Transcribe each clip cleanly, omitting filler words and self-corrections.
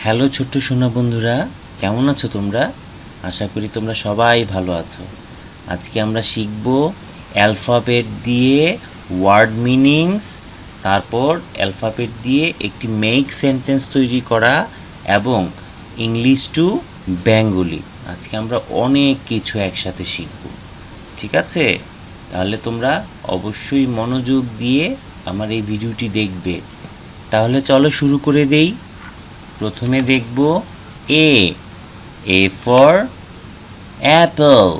Hello ছোট্ট সোনা বন্ধুরা, কেমন আছো তোমরা? আশা করি তোমরা সবাই ভালো আছো। আজকে আমরা শিখব অ্যালফাবেট দিয়ে ওয়ার্ড মিনিংস, তারপর অ্যালফাবেট দিয়ে একটি মেক সেন্টেন্স তৈরি করা এবং ইংলিশ টু বেঙ্গলি। আজকে আমরা অনেক কিছু একসাথে শিখব, ঠিক আছে? তাহলে তোমরা অবশ্যই মনোযোগ দিয়ে আমার এই ভিডিওটি দেখবে। তাহলে চলো শুরু করে দেই। প্রথমে দেখব এ ফর অ্যাপল।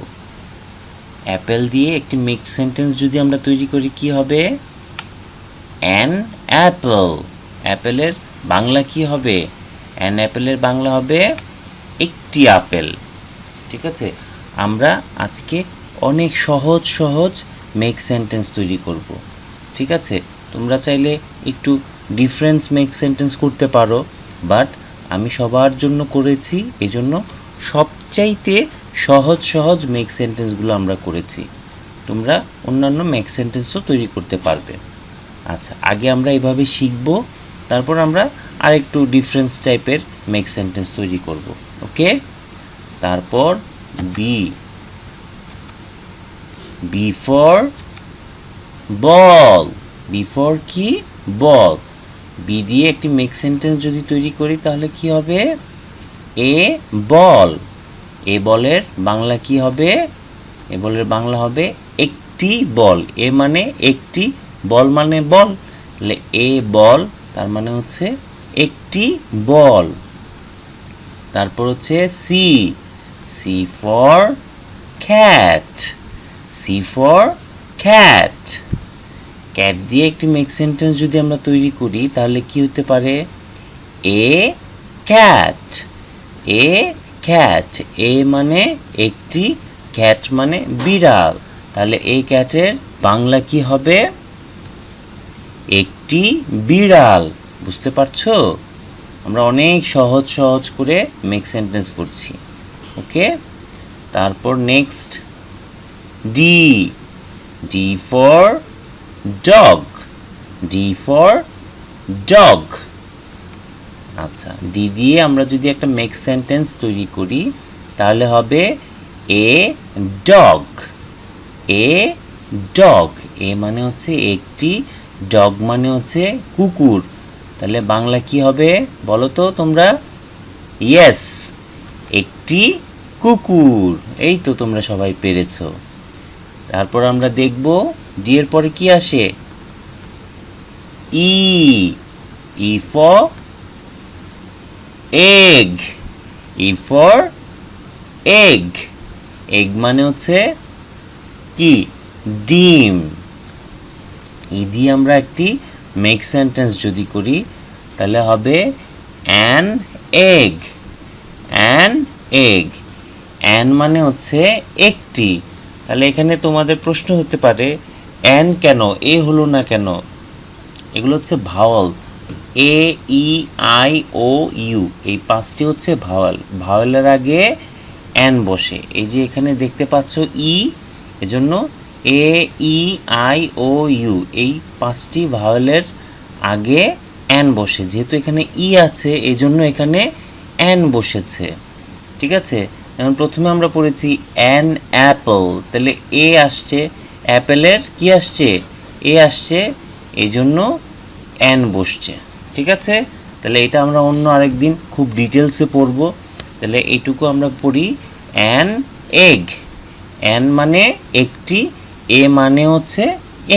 অ্যাপেল দিয়ে একটি মিক্সড সেন্টেন্স যদি আমরা তৈরি করি কি হবে? An apple. অ্যাপেলের বাংলা কি হবে? অ্যান অ্যাপেলের বাংলা হবে একটি আপেল। ঠিক আছে, আমরা আজকে অনেক সহজ সহজ মেক সেন্টেন্স তৈরি করব। ঠিক আছে, তোমরা চাইলে একটু ডিফারেন্স মেক সেন্টেন্স করতে পারো, বাট আমি সবার জন্য করেছি, এজন্য সবচাইতে সহজ সহজ মেক সেন্টেন্সগুলো আমরা করেছি। তোমরা অন্যান্য মেক সেন্টেন্সও তৈরি করতে পারবে। আচ্ছা, আগে আমরা এভাবে শিখব, তারপর আমরা আরেকটু ডিফারেন্স টাইপের মেক সেন্টেন্স তৈরি করব। ওকে, তারপর B for ball. B for কি? বল। বি দিয়ে একটি মেক সেন্টেন্স যদি তৈরি করি তাহলে কি হবে? এ বল। এ বলের বাংলা কি হবে? এ বলের বাংলা হবে একটি বল। এ মানে একটি, বল মানে বল, তাহলে এ বল তার মানে হচ্ছে একটি বল। তারপর হচ্ছে C. C for cat. C for cat. Cat দিয়ে একটি মেক সেন্টেন্স যদি আমরা তৈরি করি তাহলে কি হতে পারে? এ ক্যাট। এ ক্যাট। এ মানে একটি, ক্যাট মানে বিড়াল, তাহলে এই ক্যাটের বাংলা কি হবে? একটি বিড়াল। বুঝতে পারছো? আমরা অনেক সহজ সহজ করে মেক সেন্টেন্স করছি। ওকে, তারপর next D. D for dog. D for dog. আচ্ছা, ডি দিয়ে আমরা যদি একটা মেক সেন্টেন্স তৈরি করি তাহলে হবে এ ডগ। A dog. এ মানে হচ্ছে একটি, ডগ মানে হচ্ছে কুকুর, তাহলে বাংলা কি হবে বলো তো তোমরা? ইয়েস, একটি কুকুর। এই তো তোমরা সবাই পেরেছো। তারপর আমরা দেখব ডি এর পরে কি আসে? E. E for egg. E for egg. Egg মানে হচ্ছে কি? ডিম। ই দিয়ে আমরা একটি মেক সেন্টেন্স যদি করি তাহলে হবে an egg. An egg. An মানে হচ্ছে একটি, তাহলে এখানে তোমাদের প্রশ্ন হতে পারে অ্যান কেন, এ হলো না কেন? এগুলো হচ্ছে Bhawal. A E I O you, এই পাঁচটি হচ্ছে ভাওয়াল। ভাওয়ালের আগে অ্যান বসে। এই যে এখানে দেখতে পাচ্ছ ই, এজন্য এ ই আই ও ইউ, এই পাঁচটি ভাওয়ালের আগে অ্যান বসে। যেহেতু এখানে ই আছে এই জন্য এখানে অ্যান বসেছে। ঠিক আছে, এখন প্রথমে আমরা পড়েছি অ্যান অ্যাপল, তাহলে এ আসছে, অ্যাপেলের কি আসছে? এ আসছে, এই জন্য অ্যান বসছে। ঠিক আছে, তাহলে এটা আমরা অন্য আরেকদিন খুব ডিটেলসে পড়ব। তাহলে এইটুকু আমরা পড়ি অ্যান এগ। অ্যান মানে একটি, এ মানে হচ্ছে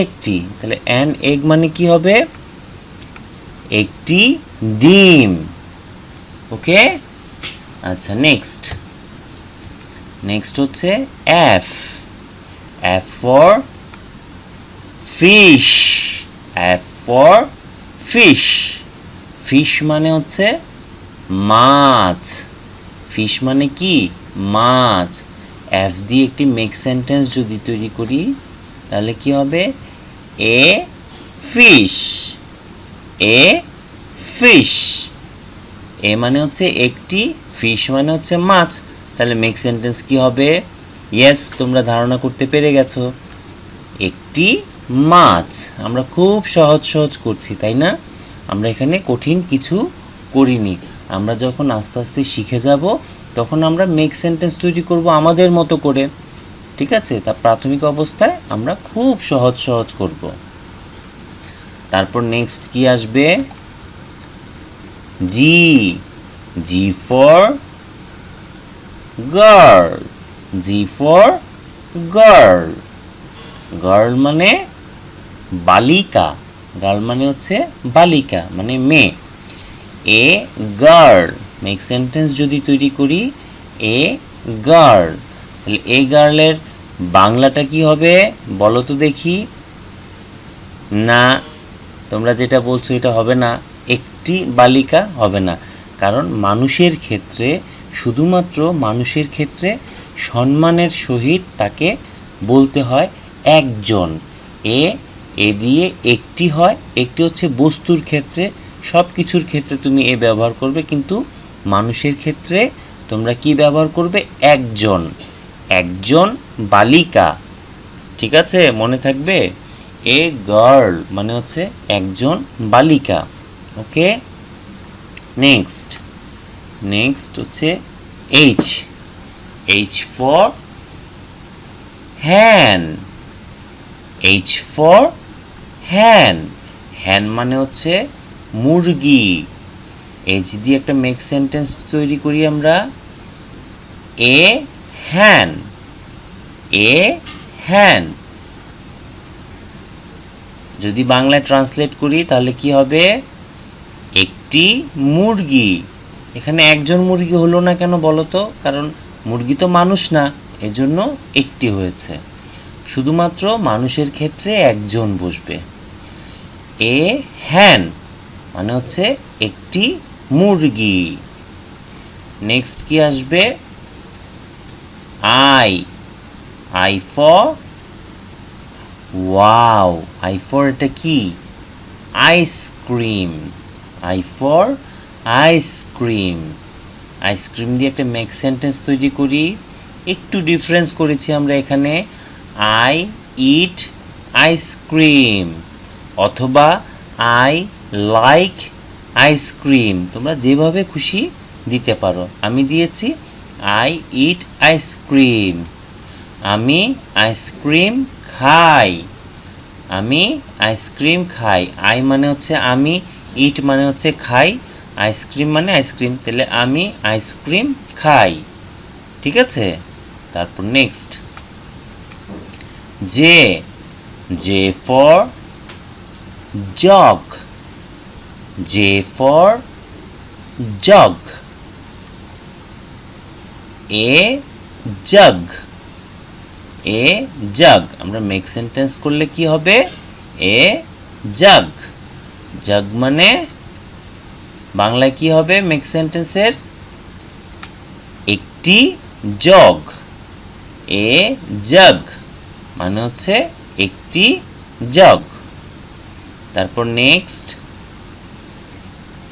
একটি, তাহলে অ্যান এগ মানে কি হবে? একটি ডিম। ওকে, আচ্ছা নেক্সট। নেক্সট হচ্ছে F. F for fish. F for fish. Fish মানে হচ্ছে মাছ। ফিশ মানে কি? মাছ। এফ দিয়ে একটি মেক সেন্টেন্স যদি তৈরি করি তাহলে কি হবে? A fish. A fish. এ মানে হচ্ছে একটি, ফিশ মানে হচ্ছে মাছ, তাহলে মেক সেন্টেন্স কি হবে? ইয়েস, তোমরা ধারণা করতে পেরে গেছো, একটি মাছ। আমরা খুব সহজ সহজ করছি, তাই না? আমরা এখানে কঠিন কিছু করিনি। আমরা যখন আস্তে আস্তে শিখে যাব তখন আমরা মেক সেন্টেন্স তৈরি করব আমাদের মতো করে, ঠিক আছে? তা প্রাথমিক অবস্থায় আমরা খুব সহজ সহজ করব। তারপর নেক্সট কি আসবে? G, G for girl, G for girl. Girl মানে বালিকা, গার্ল মানে হচ্ছে বালিকা মানে মেয়ে। এ গার্ল, মেক সেন্টেন্স যদি তৈরি করি এ গার্ল, তাহলে এ গার্লের বাংলাটা কি হবে বলো তো দেখি? না, তোমরা যেটা বলছো এটা হবে না, একটি বালিকা হবে না। কারণ মানুষের ক্ষেত্রে, শুধুমাত্র মানুষের ক্ষেত্রে সম্মানের সহিত তাকে বলতে হয় একজন। এ দিয়ে একটি হয়, একটি হচ্ছে বস্তুর ক্ষেত্রে, সব কিছুর ক্ষেত্রে তুমি এ ব্যবহার করবে, কিন্তু মানুষের ক্ষেত্রে তোমরা কি ব্যবহার করবে? একজন, একজন বালিকা, ঠিক আছে? মনে থাকবে, এ গার্ল মানে হচ্ছে একজন বালিকা। ওকে, নেক্সট, নেক্সট হচ্ছে এইচ, এইচ ফর হ্যান, এইচ ফর হ্যান, হ্যান মানে হচ্ছে মুরগি। এইচ দিয়ে একটা মেক সেন্টেন্স তৈরি করি আমরা, এ হ্যান, এ হ্যান। যদি বাংলায় ট্রান্সলেট করি তাহলে কি হবে? একটি মুরগি। এখানে একজন মুরগি হলো না কেন বলো তো? কারণ মুরগি তো মানুষ না, এজন্য একটি হয়েছে। শুধুমাত্র মানুষের ক্ষেত্রে একজন বসবে। এ হ্যান মানে হচ্ছে একটি মুরগি। নেক্সট কি আসবে? I, I for wow, I for এটা কি? Ice cream, I for ice cream. Ice cream দিয়ে একটা মেক সেন্টেন্স তৈরি করি, একটু ডিফারেন্স করেছি আমরা এখানে, আই ইট আইসক্রিম অথবা আই লাইক আইসক্রিম, তোমরা যেভাবে খুশি দিতে পারো। আমি দিয়েছি আই ইট আইসক্রিম, আমি আইসক্রিম খাই, আমি আইসক্রিম খাই। আই মানে হচ্ছে আমি, ইট মানে হচ্ছে খাই, আইসক্রিম মানে আইসক্রিম, তাহলে আমি আইসক্রিম খাই, ঠিক আছে? তারপর next J, J for jug, J for jug, A jug, A jug. আমরা মেক সেন্টেন্স করলে কি হবে? এ জগ, জগ মানে বাংলায় কি হবে মেক সেন্টেন্সের? একটি জগ, এ জগ মানে হচ্ছে একটি জগ। তারপর নেক্সট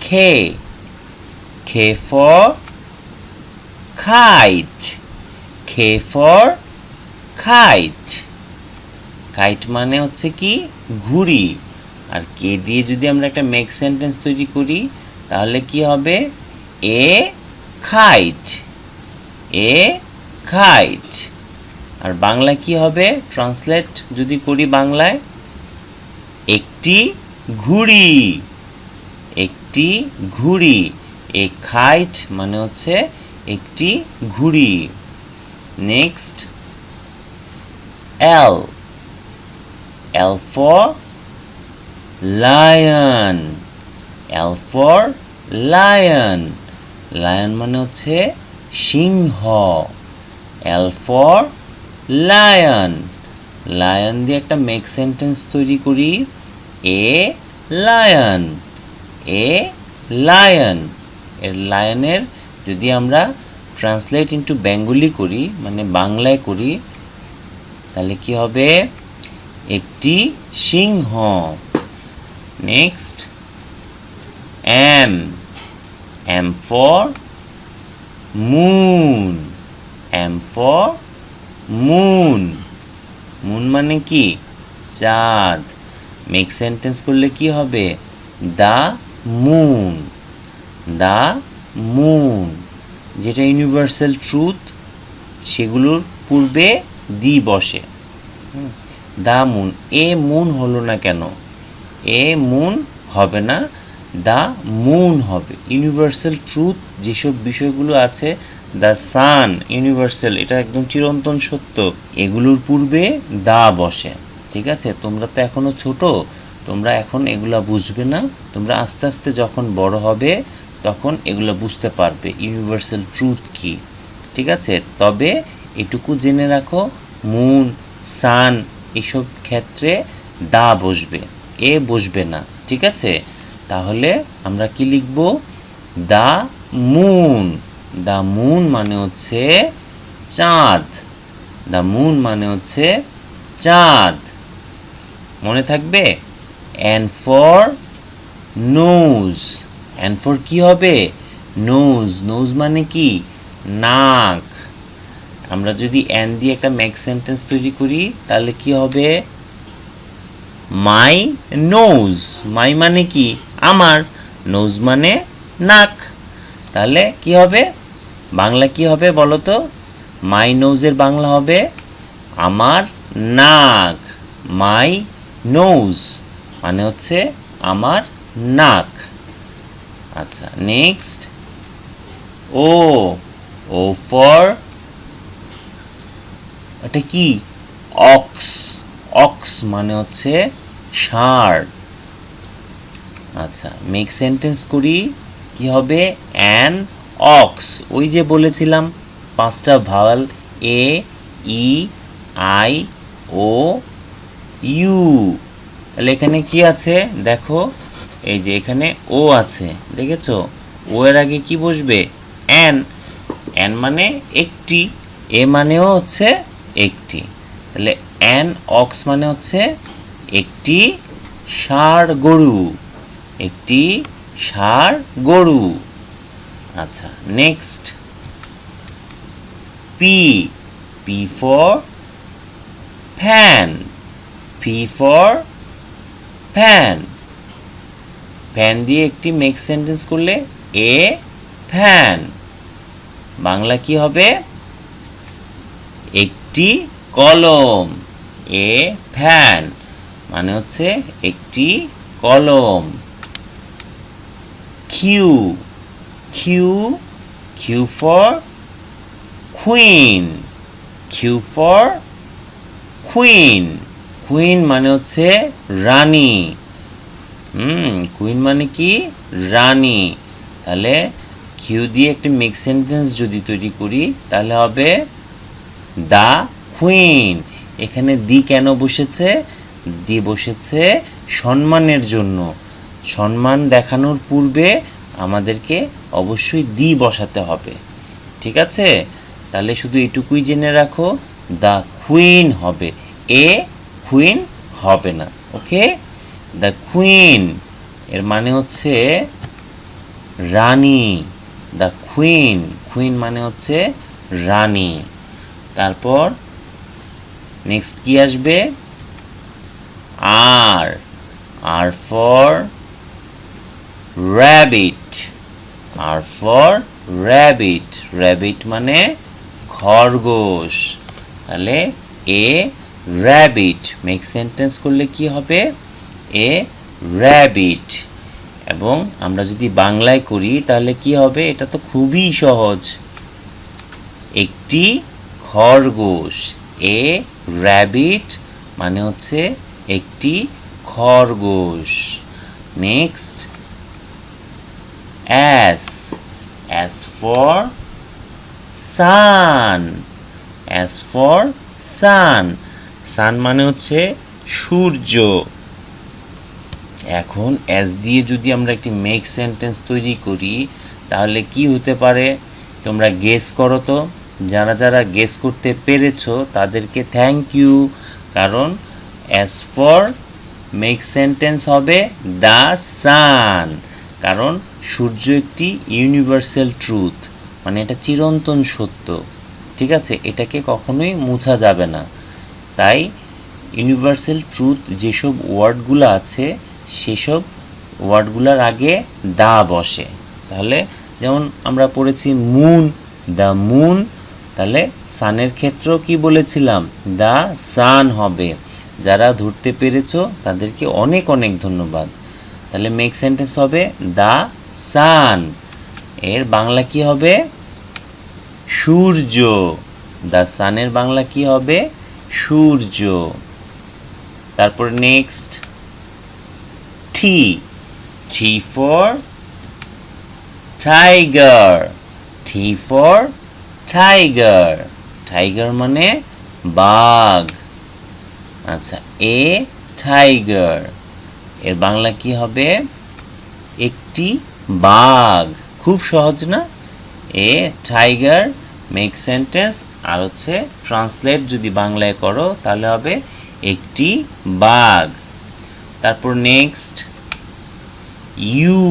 খে, খে ফর খাইট, খে ফর খাইট, কাইট মানে হচ্ছে কি? ঘুড়ি। আর কে দিয়ে যদি আমরা একটা মেক সেন্টেন্স তৈরি করি তাহলে কি হবে? এ খাইট, এ খাইট। আর বাংলায় কি হবে ট্রান্সলেট যদি করি বাংলায়? একটি ঘুড়ি, একটি ঘুড়ি। এ খাইট মানে হচ্ছে একটি ঘুড়ি। Next L, L for lion, L for lion, lion মানে হচ্ছে সিংহ, এল ফর লায়ন, লায়ন দিয়ে একটা মেক সেন্টেন্স তৈরি করি, এ লায়ন, এ লায়ন। এর লায়নের যদি আমরা ট্রান্সলেট ইনটু বেঙ্গলি করি মানে বাংলায় করি তাহলে কি হবে? একটি সিংহ। Next M, M for moon, M for moon, moon মানে কি? চাঁদ। মেক সেন্টেন্স করলে কি হবে? দা মুন, দা মুন, যেটা ইউনিভার্সাল ট্রুথ সেগুলোর পূর্বে দি বসে। দ্য মুন, এ মুন হলো না কেন? এ মুন হবে না, দ্য মুন হবে। ইউনিভার্সাল ট্রুথ যেসব বিষয়গুলো আছে, দ্য সান ইউনিভার্সাল, এটা একদম চিরন্তন সত্য, এগুলোর পূর্বে দা বসে। ঠিক আছে, তোমরা তো এখনো ছোট, তোমরা এখন এগুলা বুঝবে না, তোমরা আস্তে আস্তে যখন বড় হবে তখন এগুলো বুঝতে পারবে ইউনিভার্সাল ট্রুথ কি। ঠিক আছে, তবে এটুকু জেনে রাখো, মুন, সান এসব ক্ষেত্রে দা বসবে, এ বসবে না। ঠিক আছে, তাহলে আমরা কি লিখব? The moon. দ্য মুন মানে হচ্ছে চাঁদ। দ্য মুন মানে হচ্ছে চাঁদ। মনে থাকবে? N for nose, N for কি হবে? নোজ। নোজ মানে কি? নাক। আমরা যদি অ্যান্ড দিয়ে একটা মেক সেন্টেন্স তৈরি করি তাহলে কি হবে? মাই নোজ। মাই মানে কি? আমার। নোজ মানে নাক। তাহলে কি হবে? বাংলা কি হবে বলো তো? মাই নোজের বাংলা হবে আমার নাক। মাই নোজ মানে হচ্ছে আমার নাক। আচ্ছা, নেক্সট, ও। ও ফর, এটা কি? অক্স। অক্স মানে হচ্ছে ষাঁড়। আচ্ছা, মেক সেন্টেন্স করি, কি হবে? An ox. ওই যে বলেছিলাম 5টা vowel, A, E, I, O, U. তাহলে এখানে কি আছে দেখো, এই যে এখানে ও আছে, দেখেছো? ও এর আগে কি বসবে? অ্যান। অ্যান মানে একটি, এ মানেও হচ্ছে একটি। তাহলে অ্যান অক্স মানে হচ্ছে একটি ষাঁড় গরু। একটি ষাঁড় গরু। আচ্ছা, next, P. P for fan. P for fan. Fan দিয়ে একটি মেক সেন্টেন্স করলে এ ফ্যান। বাংলা কি হবে? একটি কলম। এ ফ্যান মানে হচ্ছে একটি কলম। Q. Q. Q for queen. Q for queen. Queen মানে হচ্ছে রানী। কুইন মানে কি? রানী। তাহলে কিউ দিয়ে একটি মেক সেন্টেন্স যদি তৈরি করি তাহলে হবে দ্য কুইন। এখানে দি কেন বসেছে? দি বসেছে সম্মানের জন্য। সম্মান দেখানোর পূর্বে আমাদেরকে অবশ্যই দি বসাতে হবে। ঠিক আছে, তাহলে শুধু এটুকুই জেনে রাখো, দ্য কুইন হবে, এ কুইন হবে না। ওকে, দ্য কুইন এর মানে হচ্ছে রানী। দ্য কুইন, কুইন মানে হচ্ছে রানী। তারপর নেক্সট কি আসবে? R. R for rabbit. R for rabbit. Rabbit মানে খরগোশ। তাহলে এ র্যাবিট মেক সেন্টেন্স করলে কি হবে? এ র্যাবিট। এবং আমরা যদি বাংলায় করি তাহলে কি হবে? এটা তো খুবই সহজ, একটি খরগোশ। এ র্যাবিট মানে হচ্ছে একটি খরগোশ। Next, S. S for sun. S for sun. Sun মানে হচ্ছে সূর্য। এখন অ্যাস দিয়ে যদি আমরা একটি মেক সেন্টেন্স তৈরি করি তাহলে কি হতে পারে? তোমরা গেস করো তো। যারা যারা গেস করতে পেরেছো তাদেরকে থ্যাংক ইউ, কারণ অ্যাস ফর মেক সেন্টেন্স হবে দ্য সান, কারণ সূর্য একটি ইউনিভার্সাল ট্রুথ, মানে এটা চিরন্তন সত্য। ঠিক আছে, এটাকে কখনোই মুছা যাবে না। তাই ইউনিভার্সাল ট্রুথ যেসব ওয়ার্ডগুলো আছে সেসব ওয়ার্ডগুলোর আগে দা বসে। তাহলে যেমন আমরা পড়েছি মুন, দ্য মুন, তাহলে সানের ক্ষেত্রেও কি বলেছিলাম, দ্য সান হবে। যারা ধরতে পেরেছো তাদেরকে অনেক অনেক ধন্যবাদ। তাহলে মেক সেন্টেন্স হবে দ্য সান, এর বাংলা কি হবে, সূর্য। দ্য সানের বাংলা কি হবে, সূর্য। তারপর next T, T for tiger, T for tiger, tiger মানে বাঘ। আচ্ছা, এ টাইগার, এর বাংলা কি হবে, একটি বাঘ। খুব সহজ না? এ টাইগার মেক সেন্টেন্স, আর হচ্ছে ট্রান্সলেট যদি বাংলায় করো তাহলে হবে একটি বাঘ। তারপর next U,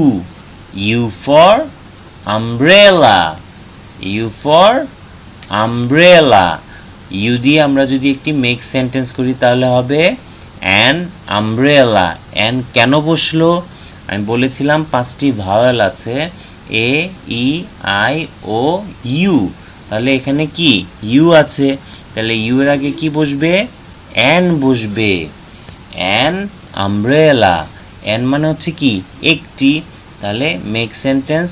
U for umbrella, U for umbrella, U দিয়ে আমরা যদি একটি মেক সেন্টেন্স করি তাহলে হবে অ্যান আমব্রেলা। অ্যান কেন বসলো? আমি বলেছিলাম 5টি ভাওয়েল আছে, এ, ই, আই, ও, ইউ। তাহলে এখানে কি ইউ আছে, তাহলে ইউ এর আগে কি বসবে, অ্যান বসবে। অ্যান আমব্রেলা, অ্যান মানে হচ্ছে কি একটি, তাহলে মেক সেন্টেন্স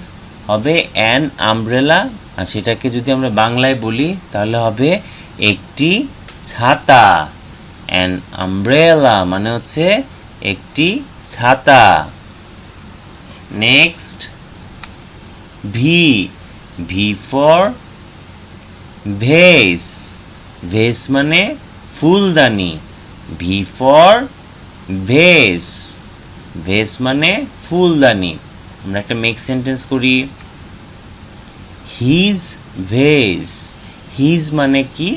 হবে অ্যান আমব্রেলা, আর সেটাকে যদি আমরা বাংলায় বলি তাহলে হবে একটি ছাতা। অ্যান আমব্রেলা মানে হচ্ছে একটি ছাতা। নেক্সট ভি, ভি ফর ভেস, ভেস মানে ফুলদানি, ভি ফর ভেস, ভেস মানে ফুলদানি। আমরা একটা মেক সেন্টেন্স করি, হিজ ভেস, হিজ মানে কি,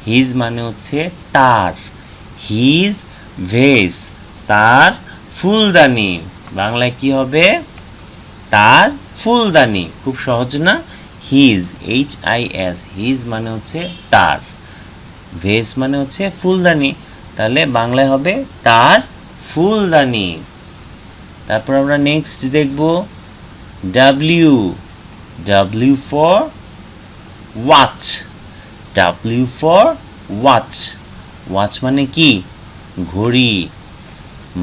হিজ মানে হচ্ছে তার, হিজ ভেস তার ফুলদানি, বাংলায় কি হবে, তার ফুলদানি। খুব সহজ না? His, H I S, his মানে হচ্ছে তার, ভেস মানে হচ্ছে ফুলদানি, তাহলে বাংলায় হবে তার ফুলদানি। তারপর আমরা নেক্সট দেখব W, W for watch, W for watch, watch মানে কি ঘড়ি।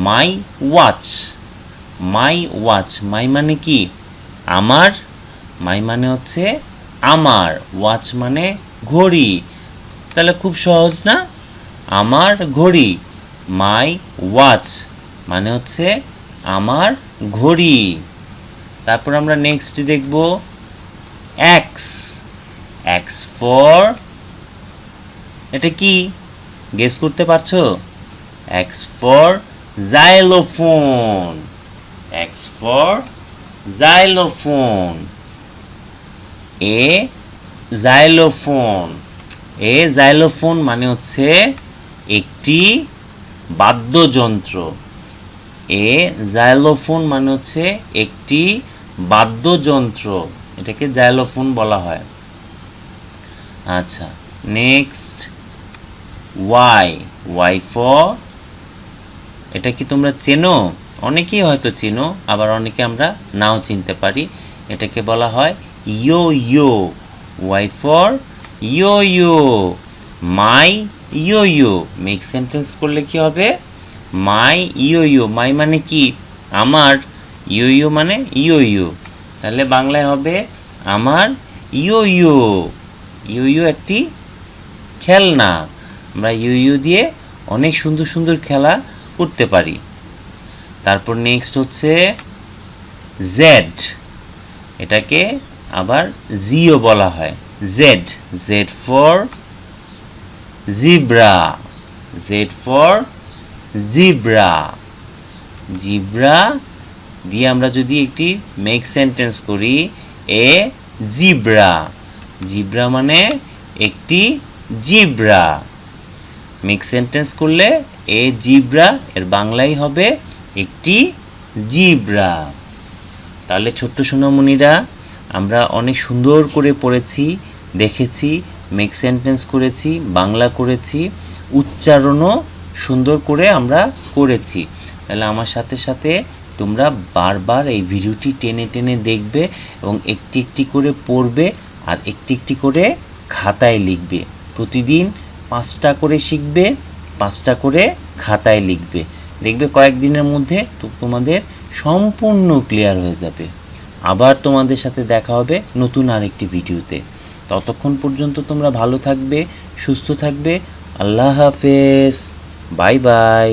মাই ওয়াচ, মাই ওয়াচ, মাই মানে কি আমার, মাই মানে হচ্ছে আমার, ওয়াচ মানে ঘড়ি, তাহলে খুব সহজ না, আমার ঘড়ি, মাই ওয়াচ মানে হচ্ছে আমার ঘড়ি। তারপর আমরা নেক্সট দেখব এক্স, এক্স ফর, এটা কি গেস করতে পারছো, x for xylophone, x for xylophone, A xylophone, A xylophone মানে হচ্ছে একটি বাদ্যযন্ত্র, এ জাইলোফোন মানে হচ্ছে একটি বাদ্যযন্ত্র, এটাকে জাইলোফোন বলা হয়। আচ্ছা, নেক্সট ওয়াই, ওয়াই ফর, এটা কি তোমরা চেনো? অনেকেই হয়তো চেনো, আবার অনেকে আমরা নাও চিনতে পারি। এটাকে বলা হয় yo-yo, Y for yo-yo, my yo-yo, make sentence করলে কি হবে, মাই ইয়ো ইয়ো, মাই মানে কি আমার, ইয়ো ইয়ো মানে ইয়ো ইয়ো, তাহলে বাংলায় হবে আমার ইয়ো ইয়ো। ইয়ো ইয়ো একটি খেলনা, আমরা ইয়ো ইয়ো দিয়ে অনেক সুন্দর সুন্দর খেলা করতে পারি। তারপর নেক্সট হচ্ছে জেড, এটাকে আবার জিও বলা হয়, Z, Z for zebra, Z for zebra, zebra দিয়ে আমরা যদি একটি মেক সেন্টেন্স করি, এ জিব্রা, জিব্রা মানে একটি জিব্রা, মেক সেন্টেন্স করলে এ জিব্রা, এর বাংলাই হবে একটি জিব্রা। তাহলে ছোট্ট সোনামণিরা, আমরা অনেক সুন্দর করে পড়েছি, দেখেছি, মেক সেন্টেন্স করেছি, বাংলা করেছি, উচ্চারণও সুন্দর করে আমরা করেছি। তাহলে আমার সাথে সাথে তোমরা বারবার এই ভিডিওটি টেনে টেনে দেখবে এবং একটি একটি করে পড়বে আর একটি একটি করে খাতায় লিখবে। প্রতিদিন 5টা করে শিখবে, 5টা করে খাতায় লিখবে। দেখবে কয়েকদিনের মধ্যে তোমাদের সম্পূর্ণ ক্লিয়ার হয়ে যাবে। আবার তোমাদের সাথে দেখা হবে নতুন আরেকটি ভিডিওতে। ততক্ষণ পর্যন্ত তোমরা ভালো থাকবে, সুস্থ থাকবে। আল্লাহ হাফেজ, বাই বাই।